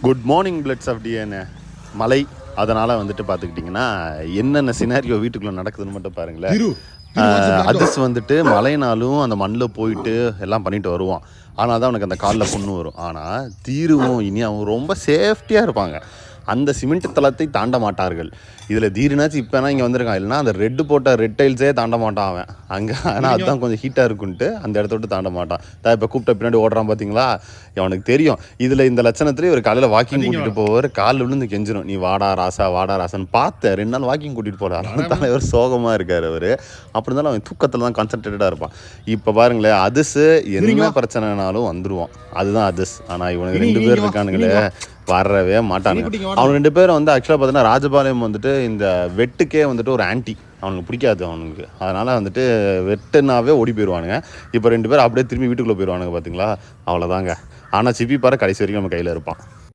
Good morning bloods of DNA. மழை, அதனால் வந்துட்டு பார்த்துக்கிட்டிங்கன்னா என்னென்ன சினாரியோ வீட்டுக்குள்ளே நடக்குதுன்னு மட்டும் பாருங்களேன். அதிர்ஸ் வந்துட்டு மழைனாலும் அந்த மண்ணில் போயிட்டு எல்லாம் பண்ணிட்டு வருவான். ஆனால் தான் அவனுக்கு அந்த காலில் புண்ணு வரும். ஆனால் தீருவும் இனியாவும் ரொம்ப சேஃப்டியாக இருப்பாங்க. அந்த சிமெண்ட் தளத்தை தாண்ட மாட்டார்கள். இதில் தீருனாச்சும் இப்போனா இங்கே வந்திருக்கான், இல்லைனா அந்த ரெட்டு போட்ட ரெட் டைல்ஸே தாண்ட மாட்டான் அவன் அங்கே. ஆனால் அதுதான் கொஞ்சம் ஹீட்டாக இருக்குன்ட்டு அந்த இடத்த விட்டு தாண்ட மாட்டான். இப்போ கூப்பிட்ட பின்னாடி ஓடுறான் பார்த்தீங்களா, அவனுக்கு தெரியும் இதில் இந்த லட்சணத்துலேயே ஒரு காலையில் வாக்கிங் கூட்டிகிட்டு போவார். காலில் விழுந்து கெஞ்சிரும், நீ வாடா ராசா வாடா ராசான்னு பார்த்தேன். 2 நாள் வாக்கிங் கூட்டிகிட்டு போகிறார். அதனால இவர் சோகமாக இருக்கார். அவர் அப்படி இருந்தாலும் அவன் தூக்கத்தில் தான் கான்சன்ட்ரேட்டடாக இருப்பான். இப்போ பாருங்களேன், அதிர்ஸ் என்ன பிரச்சனைனாலும் வந்துடுவான். அதுதான் அதிர்ஸ். ஆனால் இவனுக்கு 2 பேர் இருக்கானுங்களே, வரவே மாட்டானுங்க. அவன் 2 பேரும் வந்து ஆக்சுவலாக பார்த்தீங்கன்னா ராஜபாளையம் வந்துட்டு இந்த வெட்டுக்கே வந்துட்டு ஒரு ஆன்டி, அவனுக்கு பிடிக்காது அவனுக்கு. அதனால் வந்துட்டு வெட்டுனாவே ஓடி போயிடுவானுங்க. இப்போ 2 பேர் அப்படியே திரும்பி வீட்டுக்குள்ளே போயிடுவானுங்க பார்த்தீங்களா, அவ்வளோதாங்க. ஆனால் சிப்பி பாரு கடைசி வரைக்கும் நம்ம கையில் இருப்பான்.